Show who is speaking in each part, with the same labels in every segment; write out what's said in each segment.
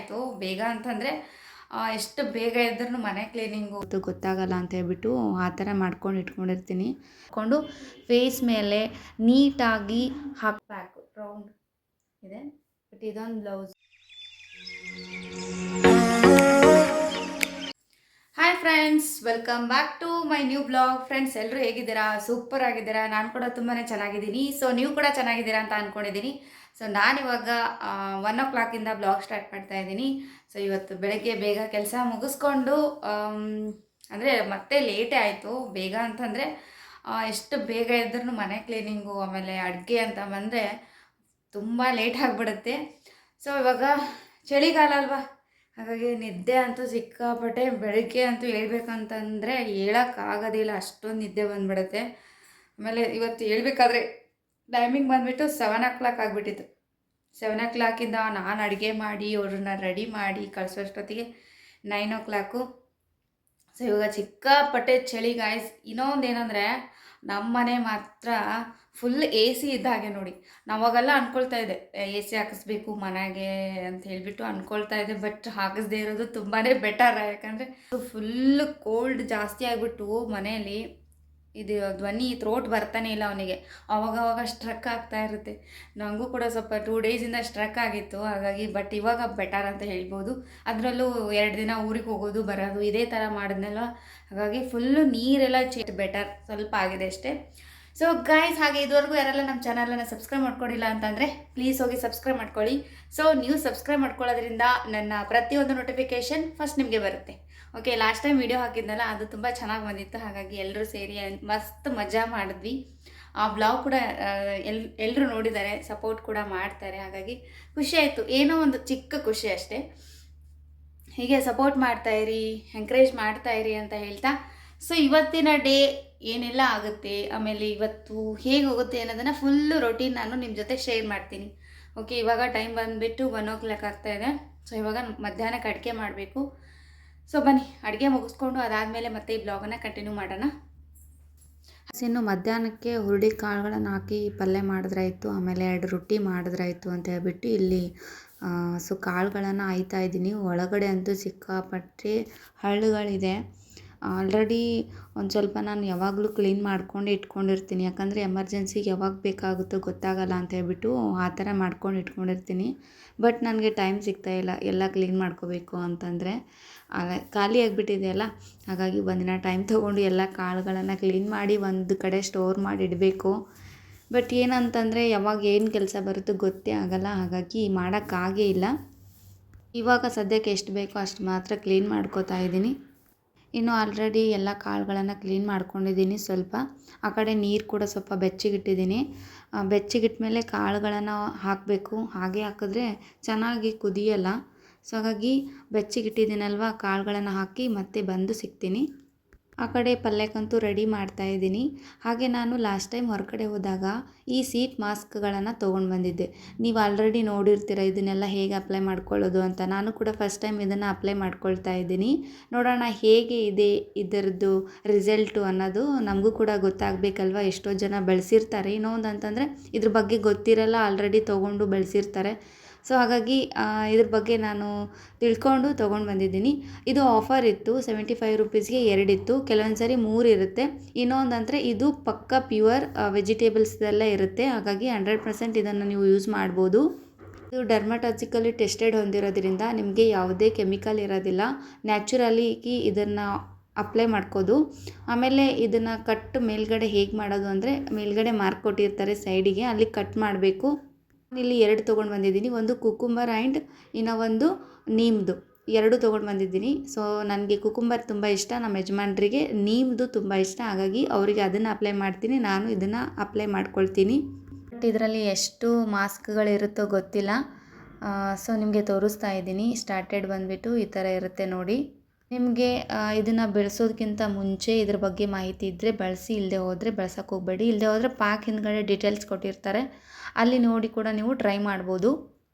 Speaker 1: ಆಯಿತು. ಬೇಗ ಅಂತಂದರೆ ಎಷ್ಟು ಬೇಗ ಇದ್ರೂ ಮನೆ ಕ್ಲೀನಿಂಗು ಅದು ಗೊತ್ತಾಗಲ್ಲ ಅಂತ ಹೇಳ್ಬಿಟ್ಟು ಆ ಥರ ಮಾಡ್ಕೊಂಡು ಇಟ್ಕೊಂಡಿರ್ತೀನಿ. ಹಾಕ್ಕೊಂಡು ಫೇಸ್ ಮೇಲೆ ನೀಟಾಗಿ ಹಾಕಬೇಕು. ರೌಂಡ್ ಇದೆ, ಬಟ್ ಇದೊಂದು blouse. Hi friends, welcome back to my new blog. Friends, ಎಲ್ಲರೂ ಹೇಗಿದ್ದೀರಾ? ಸೂಪರ್ ಆಗಿದ್ದೀರಾ? ನಾನು ಕೂಡ ತುಂಬಾ ಚೆನ್ನಾಗಿದ್ದೀನಿ. ಸೊ ನೀವು ಕೂಡ ಚೆನ್ನಾಗಿದ್ದೀರಾ ಅಂತ ಅಂದ್ಕೊಂಡಿದ್ದೀನಿ. ಸೊ ನಾನಿವಾಗ 1 o'clock ಬ್ಲಾಗ್ ಸ್ಟಾರ್ಟ್ ಮಾಡ್ತಾ ಇದ್ದೀನಿ. ಸೊ ಇವತ್ತು ಬೆಳಗ್ಗೆ ಬೇಗ ಕೆಲಸ ಮುಗಿಸ್ಕೊಂಡು ಅಂದರೆ ಮತ್ತೆ ಲೇಟೇ ಆಯಿತು. ಬೇಗ ಅಂತಂದರೆ ಎಷ್ಟು ಬೇಗ ಇದ್ರೂ ಮನೆ ಕ್ಲೀನಿಂಗು ಆಮೇಲೆ ಅಡುಗೆ ಅಂತ ಬಂದರೆ ತುಂಬ ಲೇಟ್ ಆಗಿಬಿಡುತ್ತೆ. ಸೊ ಇವಾಗ ಚಳಿಗಾಲ ಅಲ್ವಾ, ಹಾಗಾಗಿ ನಿದ್ದೆ ಅಂತೂ ಸಿಕ್ಕಾಪಟ್ಟೆ. ಬೆಳಗ್ಗೆ ಅಂತೂ ಹೇಳ್ಬೇಕಂತಂದರೆ ಹೇಳೋಕ್ಕಾಗೋದಿಲ್ಲ, ಅಷ್ಟೊಂದು ನಿದ್ದೆ ಬಂದುಬಿಡುತ್ತೆ. ಆಮೇಲೆ ಇವತ್ತು ಹೇಳ್ಬೇಕಾದ್ರೆ ಟೈಮಿಂಗ್ ಬಂದುಬಿಟ್ಟು 7 o'clock ಆಗಿಬಿಟ್ಟಿತ್ತು. 7 o'clock ನಾನು ಅಡುಗೆ ಮಾಡಿ ಅವ್ರನ್ನ ರೆಡಿ ಮಾಡಿ ಕಳಿಸೋಷ್ಟೊತ್ತಿಗೆ 9 o'clock. ಸೊ ಇವಾಗ ಸಿಕ್ಕಾಪಟ್ಟೆ ಚಳಿ ಗಾಯ್ಸ್. ಇನ್ನೊಂದೇನೆಂದರೆ ನಮ್ಮ ಮನೆ ಮಾತ್ರ ಫುಲ್ ಎ ಸಿ ಇದ್ದಾಗೆ ನೋಡಿ. ನಾವಾಗೆಲ್ಲ ಅಂದ್ಕೊಳ್ತಾ ಇದ್ದೆ ಎ ಸಿ ಹಾಕಿಸ್ಬೇಕು ಮನೆಗೆ ಅಂತ ಹೇಳಿಬಿಟ್ಟು ಅಂದ್ಕೊಳ್ತಾ ಇದ್ದೆ. ಬಟ್ ಹಾಕಿಸ್ದೇ ಇರೋದು ತುಂಬಾ ಬೆಟರ್. ಯಾಕಂದರೆ ಫುಲ್ ಕೋಲ್ಡ್ ಜಾಸ್ತಿ ಆಗಿಬಿಟ್ಟು ಮನೆಯಲ್ಲಿ ಇದು ಧ್ವನಿ ಥ್ರೋಟ್ ಬರ್ತಾನೆ ಇಲ್ಲ ಅವನಿಗೆ. ಅವಾಗವಾಗ ಸ್ಟ್ರಕ್ ಆಗ್ತಾ ಇರುತ್ತೆ. ನನಗೂ ಕೂಡ ಸ್ವಲ್ಪ 2 days ಸ್ಟ್ರಕ್ ಆಗಿತ್ತು. ಹಾಗಾಗಿ ಬಟ್ ಇವಾಗ ಬೆಟರ್ ಅಂತ ಹೇಳ್ಬೋದು. ಅದರಲ್ಲೂ 2 ದಿನ ಊರಿಗೆ ಹೋಗೋದು ಬರೋದು ಇದೇ ಥರ ಮಾಡಿದ್ನಲ್ಲ, ಹಾಗಾಗಿ ಫುಲ್ಲು ನೀರೆಲ್ಲ ಬೆಟರ್ ಸ್ವಲ್ಪ ಆಗಿದೆ ಅಷ್ಟೇ. ಸೊ ಗೈಸ್, ಹಾಗೆ ಇದುವರೆಗೂ ಯಾರೆಲ್ಲ ನಮ್ಮ ಚಾನಲನ್ನು ಸಬ್ಸ್ಕ್ರೈಬ್ ಮಾಡ್ಕೊಂಡಿಲ್ಲ ಅಂತಂದರೆ ಪ್ಲೀಸ್ ಹೋಗಿ ಸಬ್ಸ್ಕ್ರೈಬ್ ಮಾಡ್ಕೊಳ್ಳಿ. ಸೊ ನೀವು ಸಬ್ಸ್ಕ್ರೈಬ್ ಮಾಡ್ಕೊಳ್ಳೋದ್ರಿಂದ ನನ್ನ ಪ್ರತಿಯೊಂದು ನೋಟಿಫಿಕೇಷನ್ ಫಸ್ಟ್ ನಿಮಗೆ ಬರುತ್ತೆ. ಓಕೆ, ಲಾಸ್ಟ್ ಟೈಮ್ ವಿಡಿಯೋ ಹಾಕಿದ್ನಲ್ಲ, ಅದು ತುಂಬ ಚೆನ್ನಾಗಿ ಬಂದಿತ್ತು. ಹಾಗಾಗಿ ಎಲ್ಲರೂ ಸೇರಿ ಮಸ್ತ್ ಮಜಾ ಮಾಡಿದ್ವಿ. ಆ ಬ್ಲಾಗ್ ಕೂಡ ಎಲ್ಲರೂ ನೋಡಿದ್ದಾರೆ, ಸಪೋರ್ಟ್ ಕೂಡ ಮಾಡ್ತಾರೆ. ಹಾಗಾಗಿ ಖುಷಿ ಆಯಿತು, ಏನೋ ಒಂದು ಚಿಕ್ಕ ಖುಷಿ ಅಷ್ಟೇ. ಹೀಗೆ ಸಪೋರ್ಟ್ ಮಾಡ್ತಾಯಿರಿ, ಎಂಕರೇಜ್ ಮಾಡ್ತಾಯಿರಿ ಅಂತ ಹೇಳ್ತಾ, ಸೊ ಇವತ್ತಿನ ಡೇ ಏನೆಲ್ಲ ಆಗುತ್ತೆ, ಆಮೇಲೆ ಇವತ್ತು ಹೇಗೆ ಹೋಗುತ್ತೆ ಅನ್ನೋದನ್ನು ಫುಲ್ಲು ರೊಟೀನ್ ನಾನು ನಿಮ್ಮ ಜೊತೆ ಶೇರ್ ಮಾಡ್ತೀನಿ. ಓಕೆ, ಇವಾಗ ಟೈಮ್ ಬಂದುಬಿಟ್ಟು 1 o'clock ಆಗ್ತಾಯಿದೆ. ಸೊ ಇವಾಗ ಮಧ್ಯಾಹ್ನಕ್ಕೆ ಅಡುಗೆ ಮಾಡಬೇಕು. ಸೊ ಬನ್ನಿ, ಅಡುಗೆ ಮುಗಿಸ್ಕೊಂಡು ಅದಾದಮೇಲೆ ಮತ್ತೆ ಈ ಬ್ಲಾಗನ್ನು ಕಂಟಿನ್ಯೂ ಮಾಡೋಣ. ಇನ್ನು ಮಧ್ಯಾಹ್ನಕ್ಕೆ ಹುರುಳಿ ಕಾಳುಗಳನ್ನು ಹಾಕಿ ಪಲ್ಯ ಮಾಡಿದ್ರಾಯಿತು, ಆಮೇಲೆ 2 ರೊಟ್ಟಿ ಮಾಡಿದ್ರಾಯಿತು ಅಂತ ಹೇಳ್ಬಿಟ್ಟು ಇಲ್ಲಿ ಸೊ ಕಾಳುಗಳನ್ನು ಆಯ್ತಾ ಇದ್ದೀನಿ. ಒಳಗಡೆ ಅಂತೂ ಸಿಕ್ಕಾಪಟ್ಟೆ ಹಳ್ಳುಗಳಿದೆ. ಆಲ್ರೆಡಿ ಒಂದು ಸ್ವಲ್ಪ ನಾನು ಯಾವಾಗಲೂ ಕ್ಲೀನ್ ಮಾಡ್ಕೊಂಡು ಇಟ್ಕೊಂಡಿರ್ತೀನಿ. ಯಾಕಂದರೆ ಎಮರ್ಜೆನ್ಸಿಗೆ ಯಾವಾಗ ಬೇಕಾಗುತ್ತೋ ಗೊತ್ತಾಗಲ್ಲ ಅಂತ ಹೇಳ್ಬಿಟ್ಟು ಆ ಥರ ಮಾಡ್ಕೊಂಡು ಇಟ್ಕೊಂಡಿರ್ತೀನಿ. ಬಟ್ ನನಗೆ ಟೈಮ್ ಸಿಗ್ತಾಯಿಲ್ಲ ಎಲ್ಲ ಕ್ಲೀನ್ ಮಾಡ್ಕೋಬೇಕು ಅಂತಂದರೆ. ಖಾಲಿ ಆಗಿಬಿಟ್ಟಿದೆಯಲ್ಲ, ಹಾಗಾಗಿ ಒಂದಿನ ಟೈಮ್ ತೊಗೊಂಡು ಎಲ್ಲ ಕಾಳುಗಳನ್ನು ಕ್ಲೀನ್ ಮಾಡಿ ಒಂದು ಕಡೆ ಸ್ಟೋರ್ ಮಾಡಿ ಇಡಬೇಕು. ಬಟ್ ಏನಂತಂದರೆ ಯಾವಾಗ ಏನು ಕೆಲಸ ಬರುತ್ತೋ ಗೊತ್ತೇ ಆಗಲ್ಲ, ಹಾಗಾಗಿ ಮಾಡೋಕ್ಕಾಗೇ ಇಲ್ಲ. ಇವಾಗ ಸದ್ಯಕ್ಕೆ ಎಷ್ಟು ಬೇಕೋ ಅಷ್ಟು ಮಾತ್ರ ಕ್ಲೀನ್ ಮಾಡ್ಕೋತಾ ಇದ್ದೀನಿ. ಇನ್ನು ಆಲ್ರೆಡಿ ಎಲ್ಲ ಕಾಳುಗಳನ್ನು ಕ್ಲೀನ್ ಮಾಡ್ಕೊಂಡಿದ್ದೀನಿ. ಸ್ವಲ್ಪ ಆ ಕಡೆ ನೀರು ಕೂಡ ಸ್ವಲ್ಪ ಬೆಚ್ಚಗಿಟ್ಟಿದ್ದೀನಿ. ಬೆಚ್ಚಗಿಟ್ಮೇಲೆ ಕಾಳುಗಳನ್ನು ಹಾಕಬೇಕು. ಹಾಗೆ ಹಾಕಿದ್ರೆ ಚೆನ್ನಾಗಿ ಕುದಿಯಲ್ಲ. ಸೊ ಹಾಗಾಗಿ ಬೆಚ್ಚಗಿಟ್ಟಿದ್ದೀನಲ್ವ, ಕಾಳುಗಳನ್ನು ಹಾಕಿ ಮತ್ತೆ ಬಂದು ಸಿಗ್ತೀನಿ. ಆ ಕಡೆ ಪಲ್ಯಕ್ಕಂತೂ ರೆಡಿ ಮಾಡ್ತಾಯಿದ್ದೀನಿ. ಹಾಗೆ ನಾನು ಲಾಸ್ಟ್ ಟೈಮ್ ಹೊರಗಡೆ ಹೋದಾಗ ಈ ಸೀಟ್ ಮಾಸ್ಕ್ಗಳನ್ನು ತೊಗೊಂಡು ಬಂದಿದ್ದೆ. ನೀವು ಆಲ್ರೆಡಿ ನೋಡಿರ್ತೀರ ಇದನ್ನೆಲ್ಲ ಹೇಗೆ ಅಪ್ಲೈ ಮಾಡ್ಕೊಳ್ಳೋದು ಅಂತ. ನಾನು ಕೂಡ ಫಸ್ಟ್ ಟೈಮ್ ಇದನ್ನು ಅಪ್ಲೈ ಮಾಡ್ಕೊಳ್ತಾ ಇದ್ದೀನಿ. ನೋಡೋಣ ಹೇಗೆ ಇದೆ ಇದರದ್ದು ರಿಸಲ್ಟು ಅನ್ನೋದು. ನಮಗೂ ಕೂಡ ಗೊತ್ತಾಗಬೇಕಲ್ವ, ಎಷ್ಟೋ ಜನ ಬಳಸಿರ್ತಾರೆ. ಇನ್ನೊಂದು ಅಂತಂದರೆ ಇದ್ರ ಬಗ್ಗೆ ಗೊತ್ತಿರಲ್ಲ, ಆಲ್ರೆಡಿ ತೊಗೊಂಡು ಬಳಸಿರ್ತಾರೆ. ಸೊ ಹಾಗಾಗಿ ಇದ್ರ ಬಗ್ಗೆ ನಾನು ತಿಳ್ಕೊಂಡು ತೊಗೊಂಡು ಬಂದಿದ್ದೀನಿ. ಇದು ಆಫರ್ ಇತ್ತು, 75 rupeesಗೆ 2 ಇತ್ತು. ಕೆಲವೊಂದು ಸರಿ 3 ಇರುತ್ತೆ. ಇನ್ನೊಂದು ಅಂದರೆ ಇದು ಪಕ್ಕ ಪ್ಯೂರ್ ವೆಜಿಟೇಬಲ್ಸ್ದೆಲ್ಲ ಇರುತ್ತೆ. ಹಾಗಾಗಿ 100% ಇದನ್ನು ನೀವು ಯೂಸ್ ಮಾಡ್ಬೋದು. ಇದು ಡರ್ಮಟಾಲಜಿಕಲಿ ಟೆಸ್ಟೆಡ್ ಹೊಂದಿರೋದ್ರಿಂದ ನಿಮಗೆ ಯಾವುದೇ ಕೆಮಿಕಲ್ ಇರೋದಿಲ್ಲ. ನ್ಯಾಚುರಲಿ ಇದನ್ನು ಅಪ್ಲೈ ಮಾಡ್ಕೋದು. ಆಮೇಲೆ ಇದನ್ನು ಕಟ್ ಮೇಲ್ಗಡೆ ಹೇಗೆ ಮಾಡೋದು ಅಂದರೆ, ಮೇಲ್ಗಡೆ ಮಾರ್ಕ್ ಕೊಟ್ಟಿರ್ತಾರೆ ಸೈಡಿಗೆ, ಅಲ್ಲಿ ಕಟ್ ಮಾಡಬೇಕು. ಇಲ್ಲಿ 2 ತೊಗೊಂಡು ಬಂದಿದ್ದೀನಿ. ಒಂದು ಕುಕುಂಬರ್ ಆ್ಯಂಡ್ ಇನ್ನೂ ಒಂದು ನೀಮ್ದು 2 ತೊಗೊಂಡು ಬಂದಿದ್ದೀನಿ. ಸೊ ನನಗೆ ಕುಕುಂಬರ್ ತುಂಬ ಇಷ್ಟ, ನಮ್ಮ ಯಜಮಾನ್ರಿಗೆ ನೀಮ್ದು ತುಂಬ ಇಷ್ಟ. ಹಾಗಾಗಿ ಅವರಿಗೆ ಅದನ್ನು ಅಪ್ಲೈ ಮಾಡ್ತೀನಿ, ನಾನು ಇದನ್ನು ಅಪ್ಲೈ ಮಾಡ್ಕೊಳ್ತೀನಿ. ಬಟ್ ಇದರಲ್ಲಿ ಎಷ್ಟು ಮಾಸ್ಕ್ಗಳಿರುತ್ತೋ ಗೊತ್ತಿಲ್ಲ. ಸೊ ನಿಮಗೆ ತೋರಿಸ್ತಾ ಇದ್ದೀನಿ. ಸ್ಟಾರ್ಟೆಡ್ ಬಂದುಬಿಟ್ಟು ಈ ಥರ ಇರುತ್ತೆ ನೋಡಿ. ನಿಮಗೆ ಇದನ್ನು ಬೆಳೆಸೋದಕ್ಕಿಂತ ಮುಂಚೆ ಇದ್ರ ಬಗ್ಗೆ ಮಾಹಿತಿ ಇದ್ದರೆ ಬಳಸಿ, ಇಲ್ಲದೆ ಹೋದರೆ ಬಳಸೋಕ್ಕೆ ಹೋಗಬೇಡಿ. ಇಲ್ಲದೆ ಹೋದರೆ ಪ್ಯಾಕ್ ಹಿಂದ್ಗಡೆ ಡೀಟೇಲ್ಸ್ ಕೊಟ್ಟಿರ್ತಾರೆ, ಅಲ್ಲಿ ನೋಡಿ ಕೂಡ ನೀವು ಟ್ರೈ ಮಾಡ್ಬೋದು.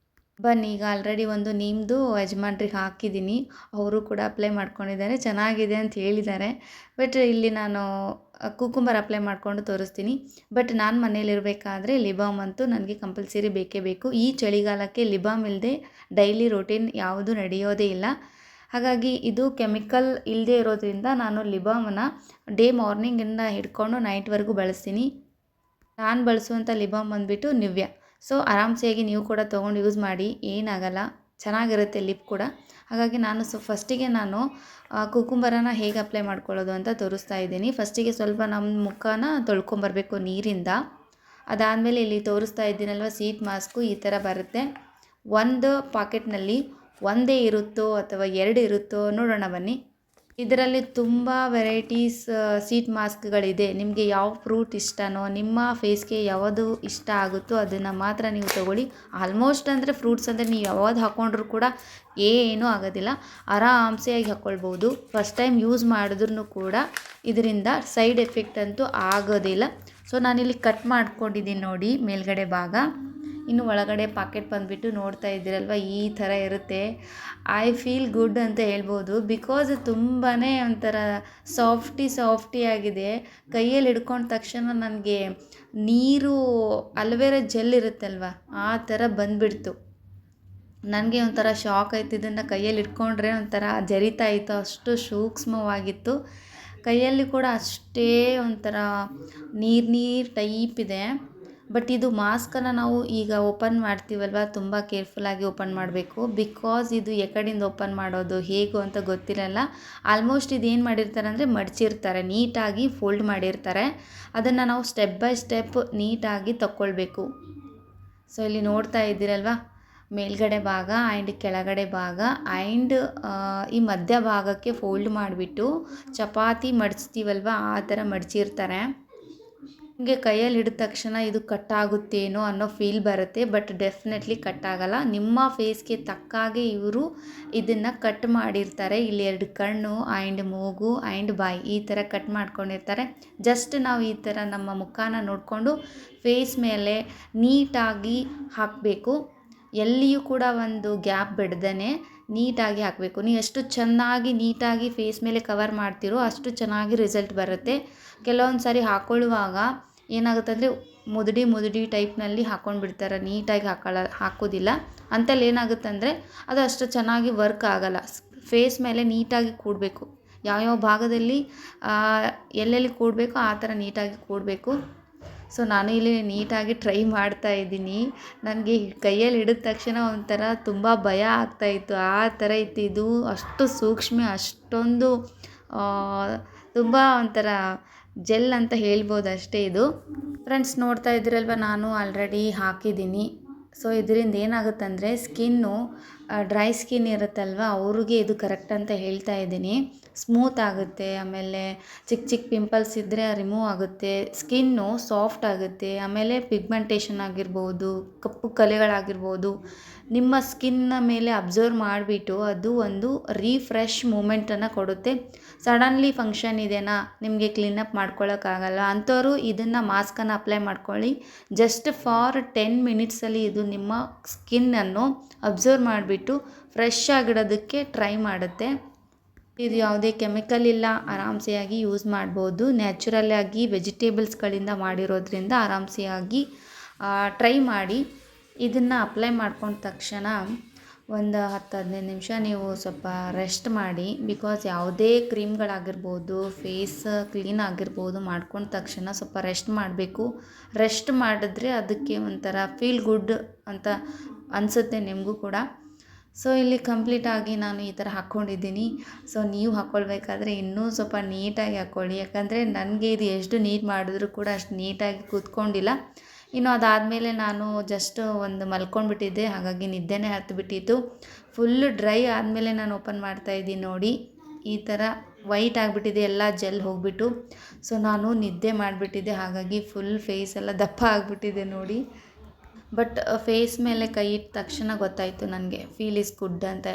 Speaker 1: ಬನ್ನಿ ಈಗ ಆಲ್ರೆಡಿ ಒಂದು ನಿಮ್ಮದು ಯಜಮಾನ್ರಿಗೆ ಹಾಕಿದ್ದೀನಿ. ಅವರು ಕೂಡ ಅಪ್ಲೈ ಮಾಡ್ಕೊಂಡಿದ್ದಾರೆ. ಚೆನ್ನಾಗಿದೆ ಅಂತ ಹೇಳಿದ್ದಾರೆ. ಬಟ್ ಇಲ್ಲಿ ನಾನು ಕುಕುಂಬರ್ ಅಪ್ಲೈ ಮಾಡಿಕೊಂಡು ತೋರಿಸ್ತೀನಿ. ಬಟ್ ನಾನು ಮನೇಲಿರಬೇಕಾದ್ರೆ ಲಿಬಾಮ್ ಅಂತೂ ನನಗೆ ಕಂಪಲ್ಸರಿ ಬೇಕೇ ಬೇಕು. ಈ ಚಳಿಗಾಲಕ್ಕೆ ಲಿಬಾಮ್ ಇಲ್ಲದೆ ಡೈಲಿ ರೊಟೀನ್ ಯಾವುದು ನಡೆಯೋದೇ ಇಲ್ಲ. ಹಾಗಾಗಿ ಇದು ಕೆಮಿಕಲ್ ಇಲ್ಲದೆ ಇರೋದ್ರಿಂದ ನಾನು ಲಿಬಾಮನ್ನು ಡೇ ಮಾರ್ನಿಂಗಿಂದ ಹಿಡ್ಕೊಂಡು ನೈಟ್ವರೆಗೂ ಬಳಸ್ತೀನಿ. ನಾನು ಬಳಸುವಂಥ ಲಿಬಾಮ್ ಬಂದುಬಿಟ್ಟು ನಿವ್ಯ. ಸೊ ಆರಾಮ್ಸೆಯಾಗಿ ನೀವು ಕೂಡ ತೊಗೊಂಡು ಯೂಸ್ ಮಾಡಿ, ಏನಾಗಲ್ಲ, ಚೆನ್ನಾಗಿರುತ್ತೆ ಲಿಪ್ ಕೂಡ. ಹಾಗಾಗಿ ನಾನು ಫಸ್ಟಿಗೆ ನಾನು ಕುಕುಂಬರನ್ನು ಹೇಗೆ ಅಪ್ಲೈ ಮಾಡ್ಕೊಳ್ಳೋದು ಅಂತ ತೋರಿಸ್ತಾ ಇದ್ದೀನಿ. ಫಸ್ಟಿಗೆ ಸ್ವಲ್ಪ ನಮ್ಮ ಮುಖನ ತೊಳ್ಕೊಂಬರ್ಬೇಕು ನೀರಿಂದ. ಅದಾದಮೇಲೆ ಇಲ್ಲಿ ತೋರಿಸ್ತಾ ಇದ್ದೀನಲ್ವ ಸೀಟ್ ಮಾಸ್ಕು ಈ ಥರ ಬರುತ್ತೆ. ಒಂದು ಪಾಕೆಟ್ನಲ್ಲಿ ಒಂದೇ ಇರುತ್ತೋ ಅಥವಾ 2 ಇರುತ್ತೋ ನೋಡೋಣ ಬನ್ನಿ. ಇದರಲ್ಲಿ ತುಂಬ ವೆರೈಟೀಸ್ ಸೀಟ್ ಮಾಸ್ಕ್ಗಳಿದೆ. ನಿಮಗೆ ಯಾವ ಫ್ರೂಟ್ ಇಷ್ಟನೋ, ನಿಮ್ಮ ಫೇಸ್ಗೆ ಯಾವುದು ಇಷ್ಟ ಆಗುತ್ತೋ ಅದನ್ನು ಮಾತ್ರ ನೀವು ತೊಗೊಳ್ಳಿ. ಆಲ್ಮೋಸ್ಟ್ ಅಂದರೆ ಫ್ರೂಟ್ಸ್ ಅಂದರೆ ನೀವು ಯಾವ್ದು ಹಾಕ್ಕೊಂಡ್ರೂ ಕೂಡ ಏನೂ ಆಗೋದಿಲ್ಲ, ಆರಾಮ್ಸೆಯಾಗಿ ಹಾಕ್ಕೊಳ್ಬೋದು. ಫಸ್ಟ್ ಟೈಮ್ ಯೂಸ್ ಮಾಡಿದ್ರೂ ಕೂಡ ಇದರಿಂದ ಸೈಡ್ ಎಫೆಕ್ಟ್ ಅಂತೂ ಆಗೋದಿಲ್ಲ. ಸೊ ನಾನಿಲ್ಲಿ ಕಟ್ ಮಾಡ್ಕೊಂಡಿದ್ದೀನಿ ನೋಡಿ ಮೇಲ್ಗಡೆ ಭಾಗ. ಇನ್ನು ಒಳಗಡೆ ಪಾಕೆಟ್ ಬಂದುಬಿಟ್ಟು ನೋಡ್ತಾ ಇದ್ದೀರಲ್ವ ಈ ಥರ ಇರುತ್ತೆ. ಐ ಫೀಲ್ ಗುಡ್ ಅಂತ ಹೇಳ್ಬೋದು. ಬಿಕಾಸ್ ತುಂಬಾ ಒಂಥರ ಸಾಫ್ಟಿ ಆಗಿದೆ. ಕೈಯಲ್ಲಿ ಹಿಡ್ಕೊಂಡ ತಕ್ಷಣ ನನಗೆ ನೀರು ಅಲ್ವೇರಾ ಜೆಲ್ ಇರುತ್ತಲ್ವ ಆ ಥರ ಬಂದುಬಿಡ್ತು. ನನಗೆ ಒಂಥರ ಶಾಕ್ ಆಯ್ತು. ಇದನ್ನು ಕೈಯಲ್ಲಿ ಇಟ್ಕೊಂಡ್ರೆ ಒಂಥರ ಜರಿತಾ ಇತ್ತು, ಅಷ್ಟು ಸೂಕ್ಷ್ಮವಾಗಿತ್ತು. ಕೈಯಲ್ಲಿ ಕೂಡ ಅಷ್ಟೇ ಒಂಥರ ನೀರು ಟೈಪ್ ಇದೆ. ಬಟ್ ಇದು ಮಾಸ್ಕನ್ನು ನಾವು ಈಗ ಓಪನ್ ಮಾಡ್ತೀವಲ್ವ, ತುಂಬ ಕೇರ್ಫುಲ್ಲಾಗಿ ಓಪನ್ ಮಾಡಬೇಕು. ಬಿಕಾಸ್ ಇದು ಕಡೆಯಿಂದ ಓಪನ್ ಮಾಡೋದು ಹೇಗೋ ಅಂತ ಗೊತ್ತಿರಲ್ಲ. ಆಲ್ಮೋಸ್ಟ್ ಇದೇನು ಮಾಡಿರ್ತಾರೆ ಅಂದರೆ ಮಡಚಿರ್ತಾರೆ, ನೀಟಾಗಿ ಫೋಲ್ಡ್ ಮಾಡಿರ್ತಾರೆ. ಅದನ್ನು ನಾವು ಸ್ಟೆಪ್ ಬೈ ಸ್ಟೆಪ್ ನೀಟಾಗಿ ತಗೊಳ್ಬೇಕು. ಸೊ ಇಲ್ಲಿ ನೋಡ್ತಾ ಇದ್ದೀರಲ್ವ ಮೇಲ್ಗಡೆ ಭಾಗ ಆ್ಯಂಡ್ ಕೆಳಗಡೆ ಭಾಗ ಆ್ಯಂಡ್ ಈ ಮಧ್ಯ ಭಾಗಕ್ಕೆ ಫೋಲ್ಡ್ ಮಾಡಿಬಿಟ್ಟು ಚಪಾತಿ ಮಡಚ್ತೀವಲ್ವ ಆ ಥರ ಮಡಚಿರ್ತಾರೆ. ನಿಮಗೆ ಕೈಯಲ್ಲಿ ಹಿಡಿದ ತಕ್ಷಣ ಇದು ಕಟ್ಟಾಗುತ್ತೇನೋ ಅನ್ನೋ ಫೀಲ್ ಬರುತ್ತೆ. ಬಟ್ ಡೆಫಿನೆಟ್ಲಿ ಕಟ್ಟಾಗಲ್ಲ. ನಿಮ್ಮ ಫೇಸ್ಗೆ ತಕ್ಕಾಗೆ ಇವರು ಇದನ್ನು ಕಟ್ ಮಾಡಿರ್ತಾರೆ. ಇಲ್ಲಿ 2 ಕಣ್ಣು ಆ್ಯಂಡ್ ಮೂಗು ಆ್ಯಂಡ್ ಬಾಯಿ ಈ ಥರ ಕಟ್ ಮಾಡ್ಕೊಂಡಿರ್ತಾರೆ. ಜಸ್ಟ್ ನಾವು ಈ ಥರ ನಮ್ಮ ಮುಖನ ನೋಡಿಕೊಂಡು ಫೇಸ್ ಮೇಲೆ ನೀಟಾಗಿ ಹಾಕಬೇಕು. ಎಲ್ಲಿಯೂ ಕೂಡ ಒಂದು ಗ್ಯಾಪ್ ಬಿಡ್ದೇ ನೀಟಾಗಿ ಹಾಕಬೇಕು. ನೀವು ಎಷ್ಟು ಚೆನ್ನಾಗಿ ನೀಟಾಗಿ ಫೇಸ್ ಮೇಲೆ ಕವರ್ ಮಾಡ್ತೀರೋ ಅಷ್ಟು ಚೆನ್ನಾಗಿ ರಿಸಲ್ಟ್ ಬರುತ್ತೆ. ಕೆಲವೊಂದು ಸಾರಿ ಹಾಕ್ಕೊಳ್ಳುವಾಗ ಏನಾಗುತ್ತೆ ಅಂದರೆ ಮುದುಡಿ ಟೈಪ್ನಲ್ಲಿ ಹಾಕ್ಕೊಂಡು ಬಿಡ್ತಾರೆ, ನೀಟಾಗಿ ಹಾಕೋದಿಲ್ಲ. ಅಂತಲ್ಲಿ ಏನಾಗುತ್ತೆ ಅಂದರೆ ಅದು ಅಷ್ಟು ಚೆನ್ನಾಗಿ ವರ್ಕ್ ಆಗೋಲ್ಲ. ಫೇಸ್ ಮೇಲೆ ನೀಟಾಗಿ ಕೂಡಬೇಕು. ಯಾವ್ಯಾವ ಭಾಗದಲ್ಲಿ ಎಲ್ಲೆಲ್ಲಿ ಕೂಡಬೇಕೋ ಆ ಥರ ನೀಟಾಗಿ ಕೂಡಬೇಕು. ಸೊ ನಾನು ಇಲ್ಲಿ ನೀಟಾಗಿ ಟ್ರೈ ಮಾಡ್ತಾ ಇದ್ದೀನಿ. ನನಗೆ ಕೈಯಲ್ಲಿ ಹಿಡಿದ ತಕ್ಷಣ ಒಂಥರ ತುಂಬ ಭಯ ಆಗ್ತಾಯಿತ್ತು, ಆ ಥರ ಇತ್ತು. ಇದು ಅಷ್ಟು ಸೂಕ್ಷ್ಮ, ಅಷ್ಟೊಂದು ತುಂಬ ಒಂಥರ ಜೆಲ್ ಅಂತ ಹೇಳ್ಬೋದು ಅಷ್ಟೇ ಇದು. ಫ್ರೆಂಡ್ಸ್ ನೋಡ್ತಾ ಇದ್ದೀರಲ್ವ ನಾನು ಆಲ್ರೆಡಿ ಹಾಕಿದ್ದೀನಿ. ಸೊ ಇದರಿಂದ ಏನಾಗುತ್ತಂದರೆ ಸ್ಕಿನ್ನು ಡ್ರೈ ಸ್ಕಿನ್ ಇರುತ್ತಲ್ವ ಅವ್ರಿಗೆ ಇದು ಕರೆಕ್ಟ್ ಅಂತ ಹೇಳ್ತಾ ಇದ್ದೀನಿ. ಸ್ಮೂತ್ ಆಗುತ್ತೆ, ಆಮೇಲೆ ಚಿಕ್ಕ ಪಿಂಪಲ್ಸ್ ಇದ್ದರೆ ರಿಮೂವ್ ಆಗುತ್ತೆ, ಸ್ಕಿನ್ನು ಸಾಫ್ಟ್ ಆಗುತ್ತೆ. ಆಮೇಲೆ ಪಿಗ್ಮೆಂಟೇಷನ್ ಆಗಿರ್ಬೋದು, ಕಪ್ಪು ಕಲೆಗಳಾಗಿರ್ಬೋದು ನಿಮ್ಮ ಸ್ಕಿನ್ನ ಮೇಲೆ ಅಬ್ಸರ್ವ್ ಮಾಡಿಬಿಟ್ಟು ಅದು ಒಂದು ರೀಫ್ರೆಶ್ ಮೂಮೆಂಟನ್ನು ಕೊಡುತ್ತೆ. ಸಡನ್ಲಿ ಫಂಕ್ಷನ್ ಇದೆನಾ, ನಿಮಗೆ ಕ್ಲೀನಪ್ ಮಾಡ್ಕೊಳ್ಳೋಕ್ಕಾಗಲ್ಲ ಅಂಥವ್ರು ಇದನ್ನು ಮಾಸ್ಕನ್ನು ಅಪ್ಲೈ ಮಾಡ್ಕೊಳ್ಳಿ. ಜಸ್ಟ್ ಫಾರ್ 10 ಮಿನಿಟ್ಸಲ್ಲಿ ಇದು ನಿಮ್ಮ ಸ್ಕಿನ್ನನ್ನು ಅಬ್ಸರ್ವ್ ಮಾಡಿಬಿಟ್ಟು ಫ್ರೆಶ್ ಆಗಿಡೋದಕ್ಕೆ ಟ್ರೈ ಮಾಡುತ್ತೆ. ಇದು ಯಾವುದೇ ಕೆಮಿಕಲ್ ಇಲ್ಲ, ಆರಾಮ್ಸೆಯಾಗಿ ಯೂಸ್ ಮಾಡ್ಬೋದು. ನ್ಯಾಚುರಲ್ಲಾಗಿ ವೆಜಿಟೇಬಲ್ಸ್ಗಳಿಂದ ಮಾಡಿರೋದ್ರಿಂದ ಆರಾಮ್ಸೆಯಾಗಿ ಟ್ರೈ ಮಾಡಿ. ಇದನ್ನು ಅಪ್ಲೈ ಮಾಡ್ಕೊಂಡ ತಕ್ಷಣ ಒಂದು 10-15 ನಿಮಿಷ ನೀವು ಸ್ವಲ್ಪ ರೆಸ್ಟ್ ಮಾಡಿ. ಬಿಕಾಸ್ ಯಾವುದೇ ಕ್ರೀಮ್ಗಳಾಗಿರ್ಬೋದು, ಫೇಸ್ ಕ್ಲೀನ್ ಆಗಿರ್ಬೋದು ಮಾಡ್ಕೊಂಡ ತಕ್ಷಣ ಸ್ವಲ್ಪ ರೆಸ್ಟ್ ಮಾಡಬೇಕು. ರೆಸ್ಟ್ ಮಾಡಿದ್ರೆ ಅದಕ್ಕೆ ಒಂಥರ ಫೀಲ್ ಗುಡ್ ಅಂತ ಅನಿಸುತ್ತೆ ನಿಮಗೂ ಕೂಡ. ಸೊ ಇಲ್ಲಿ ಕಂಪ್ಲೀಟಾಗಿ ನಾನು ಈ ಥರ ಹಾಕ್ಕೊಂಡಿದ್ದೀನಿ. ಸೊ ನೀವು ಹಾಕ್ಕೊಳ್ಬೇಕಾದ್ರೆ ಇನ್ನೂ ಸ್ವಲ್ಪ ನೀಟಾಗಿ ಹಾಕ್ಕೊಳ್ಳಿ. ಯಾಕಂದರೆ ನನಗೆ ಇದು ಎಷ್ಟು ನೀಟ್ ಮಾಡಿದ್ರೂ ಕೂಡ ಅಷ್ಟು ನೀಟಾಗಿ ಕೂತ್ಕೊಂಡಿಲ್ಲ. ಇನ್ನು ಅದಾದಮೇಲೆ ನಾನು ಜಸ್ಟ್ ಒಂದು ಮಲ್ಕೊಂಡ್ಬಿಟ್ಟಿದ್ದೆ, ಹಾಗಾಗಿ ನಿದ್ದೆನೇ ಹತ್ತಿಬಿಟ್ಟಿತ್ತು. ಫುಲ್ಲು ಡ್ರೈ ಆದಮೇಲೆ ನಾನು ಓಪನ್ ಮಾಡ್ತಾಯಿದ್ದೀನಿ ನೋಡಿ, ಈ ಥರ ವೈಟ್ ಆಗಿಬಿಟ್ಟಿದೆ, ಎಲ್ಲ ಜೆಲ್ ಹೋಗಿಬಿಟ್ಟು. ಸೊ ನಾನು ನಿದ್ದೆ ಮಾಡಿಬಿಟ್ಟಿದ್ದೆ, ಹಾಗಾಗಿ ಫುಲ್ ಫೇಸ್ ಎಲ್ಲ ದಪ್ಪ ಆಗಿಬಿಟ್ಟಿದೆ ನೋಡಿ. ಬಟ್ ಫೇಸ್ ಮೇಲೆ ಕೈ ಇಟ್ಟ ತಕ್ಷಣ ಗೊತ್ತಾಯಿತು ನನಗೆ ಫೀಲ್ ಈಸ್ ಗುಡ್ ಅಂತ.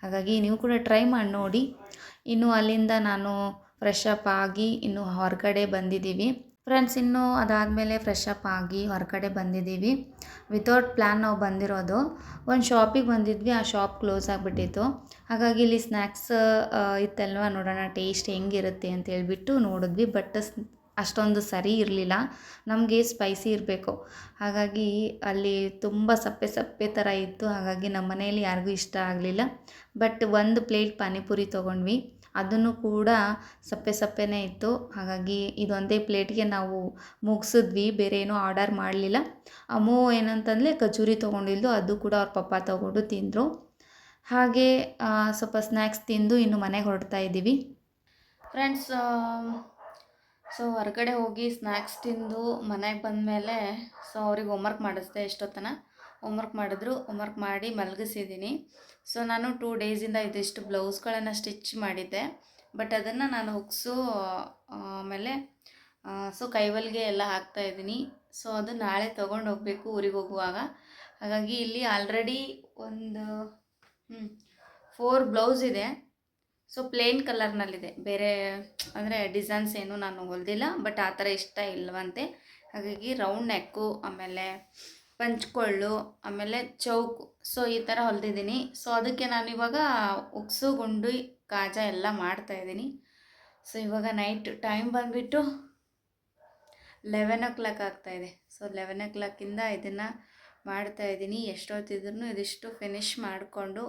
Speaker 1: ಹಾಗಾಗಿ ನೀವು ಕೂಡ ಟ್ರೈ ಮಾಡಿ ನೋಡಿ. ಇನ್ನು ಅಲ್ಲಿಂದ ನಾನು ಫ್ರೆಶ್ ಅಪ್ ಆಗಿ ಇನ್ನು ಹೊರಗಡೆ ಬಂದಿದ್ದೀವಿ. ಫ್ರೆಂಡ್ಸ್, ಇನ್ನು ಅದಾದಮೇಲೆ ಫ್ರೆಶ್ ಅಪ್ ಆಗಿ ಹೊರಗಡೆ ಬಂದಿದ್ದೀವಿ. ವಿತೌಟ್ ಪ್ಲ್ಯಾನ್ ನಾವು ಬಂದಿರೋದು. ಒಂದು ಶಾಪಿಗೆ ಬಂದಿದ್ವಿ, ಆ ಶಾಪ್ ಕ್ಲೋಸ್ ಆಗಿಬಿಟ್ಟಿತ್ತು. ಹಾಗಾಗಿ ಇಲ್ಲಿ ಸ್ನ್ಯಾಕ್ಸ್ ಇತ್ತಲ್ವ, ನೋಡೋಣ ಟೇಸ್ಟ್ ಹೆಂಗಿರುತ್ತೆ ಅಂತ ಹೇಳ್ಬಿಟ್ಟು ನೋಡಿದ್ವಿ. ಬಟ್ ಅಷ್ಟೊಂದು ಸರಿ ಇರಲಿಲ್ಲ. ನಮಗೆ ಸ್ಪೈಸಿ ಇರಬೇಕು. ಹಾಗಾಗಿ ಅಲ್ಲಿ ತುಂಬ ಸಪ್ಪೆ ಸಪ್ಪೆ ಥರ ಇತ್ತು. ಹಾಗಾಗಿ ನಮ್ಮ ಮನೆಯಲ್ಲಿ ಯಾರಿಗೂ ಇಷ್ಟ ಆಗಲಿಲ್ಲ. ಬಟ್ ಒಂದು ಪ್ಲೇಟ್ ಪಾನಿಪುರಿ ತೊಗೊಂಡ್ವಿ. ಅದನ್ನು ಕೂಡ ಸಪ್ಪೆ ಸಪ್ಪೆನೇ ಇತ್ತು. ಹಾಗಾಗಿ ಇದೊಂದೇ ಪ್ಲೇಟ್ಗೆ ನಾವು ಮುಗಿಸಿದ್ವಿ, ಬೇರೆ ಏನೂ ಆರ್ಡರ್ ಮಾಡಲಿಲ್ಲ. ಅಮ್ಮು ಏನಂತಂದರೆ ಕಚೂರಿ ತೊಗೊಂಡಿದ್ದು, ಅದು ಕೂಡ ಅವ್ರ ಪಪ್ಪ ತೊಗೊಂಡು ತಿಂದರು. ಹಾಗೆ ಸ್ವಲ್ಪ ಸ್ನ್ಯಾಕ್ಸ್ ತಿಂದು ಇನ್ನು ಮನೆಗೆ ಹೊರಡ್ತಾ ಇದ್ದೀವಿ. ಫ್ರೆಂಡ್ಸ್, ಸೊ ಹೊರಗಡೆ ಹೋಗಿ ಸ್ನ್ಯಾಕ್ಸ್ ತಿಂದು ಮನೆಗೆ ಬಂದಮೇಲೆ ಸೊ ಅವ್ರಿಗೆ ಹೋಮ್ವರ್ಕ್ ಮಾಡಿಸ್ದೆ. ಎಷ್ಟೊತ್ತನ ಹೋಮ್ವರ್ಕ್ ಮಾಡಿದ್ರು, ಹೋಮ್ವರ್ಕ್ ಮಾಡಿ ಮಲಗಿಸಿದ್ದೀನಿ. ಸೊ ನಾನು 2 ಡೇಸಿಂದ ಇದಿಷ್ಟು ಬ್ಲೌಸ್ಗಳನ್ನು ಸ್ಟಿಚ್ ಮಾಡಿದ್ದೆ. ಬಟ್ ಅದನ್ನು ನಾನು ಹುಕ್ಸು ಆಮೇಲೆ ಸೊ ಕೈವಲ್ಗೆ ಎಲ್ಲ ಹಾಕ್ತಾಯಿದ್ದೀನಿ. ಸೊ ಅದು ನಾಳೆ ತೊಗೊಂಡು ಹೋಗಬೇಕು ಊರಿಗೆ ಹೋಗುವಾಗ. ಹಾಗಾಗಿ ಇಲ್ಲಿ ಆಲ್ರೆಡಿ ಒಂದು 4 ಬ್ಲೌಸ್ ಇದೆ. ಸೊ ಪ್ಲೇನ್ ಕಲರ್ನಲ್ಲಿದೆ, ಬೇರೆ ಅಂದರೆ ಡಿಸೈನ್ಸ್ ಏನು ನಾನು ಹೊಲ್ದಿಲ್ಲ. ಬಟ್ ಆ ಥರ ಇಷ್ಟ ಇಲ್ಲವಂತೆ. ಹಾಗಾಗಿ ರೌಂಡ್ ನೆಕ್ಕು, ಆಮೇಲೆ ಪಂಚ್ಕೊಳ್ಳು, ಆಮೇಲೆ ಚೌಕು, ಸೊ ಈ ಥರ ಹೊಲ್ದಿದ್ದೀನಿ. ಸೊ ಅದಕ್ಕೆ ನಾನು ಇವಾಗ ಉಕ್ಸು, ಗುಂಡು, ಕಾಜ ಎಲ್ಲ ಮಾಡ್ತಾಯಿದ್ದೀನಿ. ಸೊ ಇವಾಗ ನೈಟ್ ಟೈಮ್ ಬಂದುಬಿಟ್ಟು 11 o'clock ಆಗ್ತಾಯಿದೆ. ಸೊ 11 o'clock ಇದನ್ನು ಮಾಡ್ತಾಯಿದ್ದೀನಿ. ಎಷ್ಟೊತ್ತಿದ್ರೂ ಇದಿಷ್ಟು ಫಿನಿಷ್ ಮಾಡಿಕೊಂಡು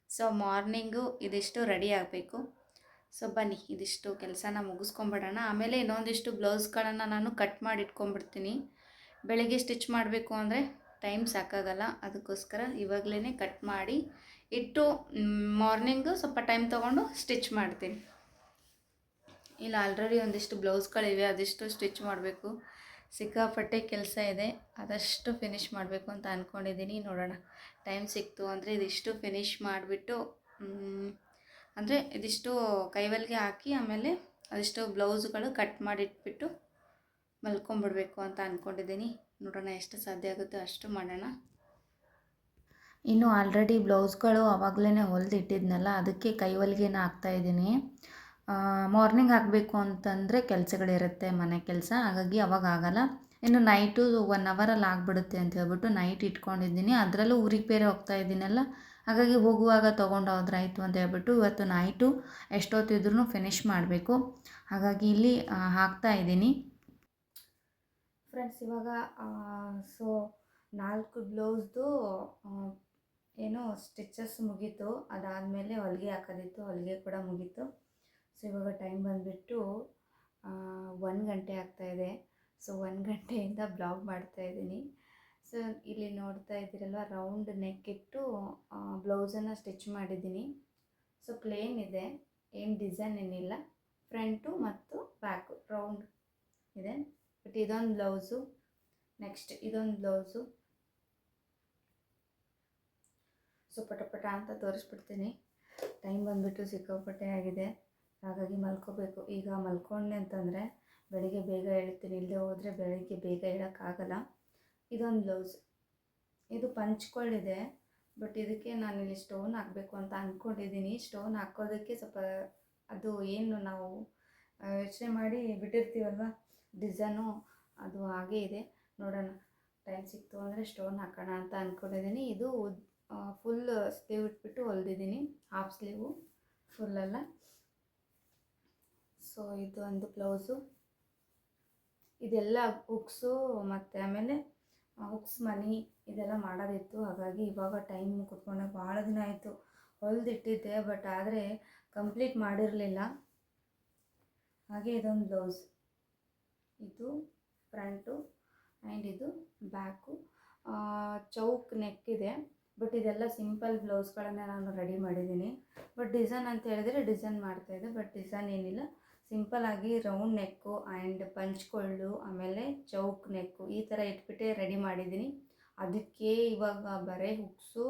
Speaker 1: ಸೊ ಮಾರ್ನಿಂಗು ಇದಿಷ್ಟು ರೆಡಿ ಆಗಬೇಕು. ಸೊ ಬನ್ನಿ ಇದಿಷ್ಟು ಕೆಲಸನ ಮುಗಿಸ್ಕೊಂಬಿಡೋಣ. ಆಮೇಲೆ ಇನ್ನೊಂದಿಷ್ಟು ಬ್ಲೌಸ್ಗಳನ್ನು ನಾನು ಕಟ್ ಮಾಡಿ ಇಟ್ಕೊಂಡ್ಬಿಡ್ತೀನಿ. ಬೆಳಗ್ಗೆ ಸ್ಟಿಚ್ ಮಾಡಬೇಕು ಅಂದರೆ ಟೈಮ್ ಸಾಕಾಗಲ್ಲ. ಅದಕ್ಕೋಸ್ಕರ ಇವಾಗಲೇ ಕಟ್ ಮಾಡಿ ಇಟ್ಟು ಮಾರ್ನಿಂಗು ಸ್ವಲ್ಪ ಟೈಮ್ ತೊಗೊಂಡು ಸ್ಟಿಚ್ ಮಾಡ್ತೀನಿ. ಇಲ್ಲ ಆಲ್ರೆಡಿ ಒಂದಿಷ್ಟು ಬ್ಲೌಸ್ಗಳಿವೆ, ಅದಿಷ್ಟು ಸ್ಟಿಚ್ ಮಾಡಬೇಕು. ಸಿಕ್ಕಾಪಟ್ಟೆ ಕೆಲಸ ಇದೆ, ಆದಷ್ಟು ಫಿನಿಷ್ ಮಾಡಬೇಕು ಅಂತ ಅಂದ್ಕೊಂಡಿದ್ದೀನಿ. ನೋಡೋಣ, ಟೈಮ್ ಸಿಕ್ತು ಅಂದರೆ ಇದಿಷ್ಟು ಫಿನಿಷ್ ಮಾಡಿಬಿಟ್ಟು ಅಂದರೆ ಇದಿಷ್ಟು ಕೈವಲ್ಗೆ ಹಾಕಿ ಆಮೇಲೆ ಅದಿಷ್ಟು ಬ್ಲೌಸ್ಗಳು ಕಟ್ ಮಾಡಿಟ್ಬಿಟ್ಟು ಮಲ್ಕೊಂಬಿಡ್ಬೇಕು ಅಂತ ಅಂದ್ಕೊಂಡಿದ್ದೀನಿ. ನೋಡೋಣ ಎಷ್ಟು ಸಾಧ್ಯ ಆಗುತ್ತೋ ಅಷ್ಟು ಮಾಡೋಣ. ಇನ್ನು ಆಲ್ರೆಡಿ ಬ್ಲೌಸ್ಗಳು ಆವಾಗಲೇ ಹೊಲಿದಿಟ್ಟಿದ್ನಲ್ಲ, ಅದಕ್ಕೆ ಕೈವಲ್ಗೆನ ಹಾಕ್ತಾಯಿದ್ದೀನಿ. ಮಾರ್ನಿಂಗ್ ಹಾಕಬೇಕು ಅಂತಂದರೆ ಕೆಲಸಗಳಿರುತ್ತೆ, ಮನೆ ಕೆಲಸ. ಹಾಗಾಗಿ ಅವಾಗ ಆಗೋಲ್ಲ. ಇನ್ನು ನೈಟು 1 ಅವರಲ್ಲಿ ಆಗಿಬಿಡುತ್ತೆ ಅಂತ ಹೇಳ್ಬಿಟ್ಟು ನೈಟ್ ಇಟ್ಕೊಂಡಿದ್ದೀನಿ. ಅದರಲ್ಲೂ ಊರಿಗೆ ಬೇರೆ ಹೋಗ್ತಾ ಇದ್ದೀನಲ್ಲ, ಹಾಗಾಗಿ ಹೋಗುವಾಗ ತೊಗೊಂಡು ಹೋದ್ರಾಯ್ತು ಅಂತ ಹೇಳ್ಬಿಟ್ಟು ಇವತ್ತು ನೈಟು ಎಷ್ಟೊತ್ತಿದ್ರೂ ಫಿನಿಷ್ ಮಾಡಬೇಕು. ಹಾಗಾಗಿ ಇಲ್ಲಿ ಹಾಕ್ತಾ ಇದ್ದೀನಿ. ಫ್ರೆಂಡ್ಸ್, ಇವಾಗ ಸೊ 4 ಬ್ಲೌಸ್ದು ಏನು ಸ್ಟಿಚಸ್ ಮುಗೀತು. ಅದಾದಮೇಲೆ ಹೊಲಿಗೆ ಹಾಕೋದಿತ್ತು, ಹೊಲಿಗೆ ಕೂಡ ಮುಗೀತು. ಸೊ ಇವಾಗ ಟೈಮ್ ಬಂದುಬಿಟ್ಟು 1 ಗಂಟೆ ಆಗ್ತಾಯಿದೆ. ಸೊ 1 ಗಂಟೆಯಿಂದ ಬ್ಲಾಗ್ ಮಾಡ್ತಾಯಿದ್ದೀನಿ. ಸೊ ಇಲ್ಲಿ ನೋಡ್ತಾ ಇದ್ದೀರಲ್ವ, ರೌಂಡ್ ನೆಕ್ ಇಟ್ಟು ಬ್ಲೌಸನ್ನು ಸ್ಟಿಚ್ ಮಾಡಿದ್ದೀನಿ. ಸೊ ಪ್ಲೇನ್ ಇದೆ, ಏನು ಡಿಸೈನ್ ಏನಿಲ್ಲ. ಫ್ರಂಟು ಮತ್ತು ಬ್ಯಾಕು ರೌಂಡ್ ಇದೆ. ಬಟ್ ಇದೊಂದು ಬ್ಲೌಸು, ನೆಕ್ಸ್ಟ್ ಇದೊಂದು ಬ್ಲೌಸು. ಸೊ ಪಟ ಅಂತ ತೋರಿಸ್ಬಿಡ್ತೀನಿ. ಟೈಮ್ ಬಂದುಬಿಟ್ಟು ಸಿಕ್ಕಾಪಟ್ಟೆ ಆಗಿದೆ. ಹಾಗಾಗಿ ಮಲ್ಕೋಬೇಕು. ಈಗ ಮಲ್ಕೊಂಡೆ ಅಂತಂದರೆ ಬೆಳಿಗ್ಗೆ ಬೇಗ ಹೇಳ್ತೀನಿ, ಇಲ್ಲದೆ ಹೋದರೆ ಬೆಳಿಗ್ಗೆ ಬೇಗ ಹೇಳೋಕ್ಕಾಗಲ್ಲ. ಇದೊಂದು ಬ್ಲೌಸ್, ಇದು ಪಂಚ್ಕೊಳ್ಳಿದೆ. ಬಟ್ ಇದಕ್ಕೆ ನಾನಿಲ್ಲಿ ಸ್ಟೋನ್ ಹಾಕಬೇಕು ಅಂತ ಅಂದ್ಕೊಂಡಿದ್ದೀನಿ. ಸ್ಟೋನ್ ಹಾಕೋದಕ್ಕೆ ಸ್ವಲ್ಪ ಅದು ಏನು ನಾವು ಯೋಚನೆ ಮಾಡಿ ಬಿಟ್ಟಿರ್ತೀವಲ್ವ ಡಿಸೈನು, ಅದು ಹಾಗೇ ಇದೆ. ನೋಡೋಣ, ಟೈಮ್ ಸಿಕ್ತು ಅಂದರೆ ಸ್ಟೋನ್ ಹಾಕೋಣ ಅಂತ ಅಂದ್ಕೊಂಡಿದ್ದೀನಿ. ಇದು ಫುಲ್ ಸ್ಲೀವ್ ಇಟ್ಬಿಟ್ಟು ಹೊಲ್ದಿದ್ದೀನಿ, ಹಾಫ್ ಸ್ಲೀವು, ಫುಲ್ಲಲ್ಲ. ಸೊ ಇದು ಒಂದು ಬ್ಲೌಸು. ಇದೆಲ್ಲ ಹುಕ್ಸು ಮತ್ತು ಆಮೇಲೆ ಹುಕ್ಸ್ ಮನಿ ಇದೆಲ್ಲ ಮಾಡೋದಿತ್ತು. ಹಾಗಾಗಿ ಇವಾಗ ಟೈಮ್ ಕೂತ್ಕೊಂಡೆ, ಭಾಳ ದಿನ ಆಯಿತು. ಹೊಲಿದಿಟ್ಟಿದ್ದೆ, ಬಟ್ ಆದರೆ ಕಂಪ್ಲೀಟ್ ಮಾಡಿರಲಿಲ್ಲ. ಹಾಗೆ ಇದೊಂದು ಬ್ಲೌಸ್, ಇದು ಫ್ರಂಟು ಆ್ಯಂಡ್ ಇದು ಬ್ಯಾಕು. ಚೌಕ್ ನೆಕ್ ಇದೆ. ಬಟ್ ಇದೆಲ್ಲ ಸಿಂಪಲ್ ಬ್ಲೌಸ್ಗಳನ್ನೇ ನಾನು ರೆಡಿ ಮಾಡಿದ್ದೀನಿ. ಬಟ್ ಡಿಸೈನ್ ಅಂತ ಹೇಳಿದರೆ ಡಿಸೈನ್ ಮಾಡ್ತಾಯಿದ್ದೆ, ಬಟ್ ಡಿಸೈನ್ ಏನಿಲ್ಲ. ಸಿಂಪಲ್ಲಾಗಿ ರೌಂಡ್ ನೆಕ್ಕು ಆ್ಯಂಡ್ ಪಂಚ್ಕೊಳ್ಳು, ಆಮೇಲೆ ಚೌಕ್ ನೆಕ್ಕು ಈ ಥರ ಇಟ್ಬಿಟ್ಟೆ ರೆಡಿ ಮಾಡಿದ್ದೀನಿ. ಅದಕ್ಕೆ ಇವಾಗ ಬರೀ ಹುಕ್ಸು,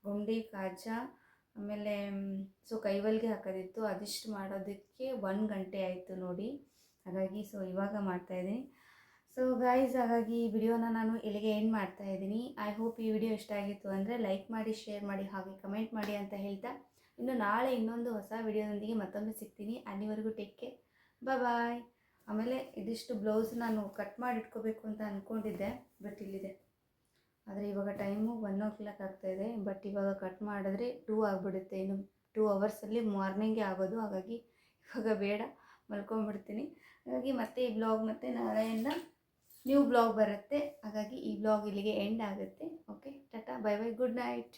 Speaker 1: ಗುಂಡಿ, ಕಾಜ, ಆಮೇಲೆ ಸೊ ಕೈವಲ್ಗೆ ಹಾಕೋದಿತ್ತು. ಅದಿಷ್ಟು ಮಾಡೋದಕ್ಕೆ 1 ಗಂಟೆ ಆಯಿತು ನೋಡಿ. ಹಾಗಾಗಿ ಸೊ ಇವಾಗ ಮಾಡ್ತಾಯಿದ್ದೀನಿ. ಸೊ ಗೈಸ್, ಹಾಗಾಗಿ ಈ ವಿಡಿಯೋನ ನಾನು ಇಲ್ಲಿಗೆ ಎಂಡ್ ಮಾಡ್ತಾಯಿದ್ದೀನಿ. ಐ ಹೋಪ್ ಈ ವಿಡಿಯೋ ಇಷ್ಟ ಆಗಿತ್ತು ಅಂದರೆ ಲೈಕ್ ಮಾಡಿ, ಶೇರ್ ಮಾಡಿ, ಹಾಗೆ ಕಮೆಂಟ್ ಮಾಡಿ ಅಂತ ಹೇಳ್ತಾ, ಇನ್ನು ನಾಳೆ ಇನ್ನೊಂದು ಹೊಸ ವಿಡಿಯೋದೊಂದಿಗೆ ಮತ್ತೊಮ್ಮೆ ಸಿಗ್ತೀನಿ. ಅಲ್ಲಿವರೆಗೂ ಟೇಕ್ ಕೇರ್, ಬಾಯ್. ಆಮೇಲೆ ಇದಿಷ್ಟು ಬ್ಲೌಸ್ ನಾನು ಕಟ್ ಮಾಡಿ ಇಟ್ಕೋಬೇಕು ಅಂತ ಅಂದ್ಕೊಂಡಿದ್ದೆ, ಬಟ್ ಇಲ್ಲಿದೆ. ಆದರೆ ಇವಾಗ ಟೈಮು 1 ಆಗ್ತಾಯಿದೆ, ಬಟ್ ಇವಾಗ ಕಟ್ ಮಾಡಿದ್ರೆ 2 ಆಗಿಬಿಡುತ್ತೆ. ಇನ್ನು 2 ಅವರ್ಸಲ್ಲಿ ಮಾರ್ನಿಂಗೇ ಆಗೋದು. ಹಾಗಾಗಿ ಇವಾಗ ಬೇಡ, ಮಲ್ಕೊಂಡ್ಬಿಡ್ತೀನಿ. ಹಾಗಾಗಿ ಮತ್ತೆ ಈ ಬ್ಲಾಗ್ ಮತ್ತು ನಾಳೆಯಿಂದ ನ್ಯೂ ಬ್ಲಾಗ್ ಬರುತ್ತೆ. ಹಾಗಾಗಿ ಈ ಬ್ಲಾಗ್ ಇಲ್ಲಿಗೆ ಎಂಡ್ ಆಗುತ್ತೆ. Okay, Tata, bye bye, good night.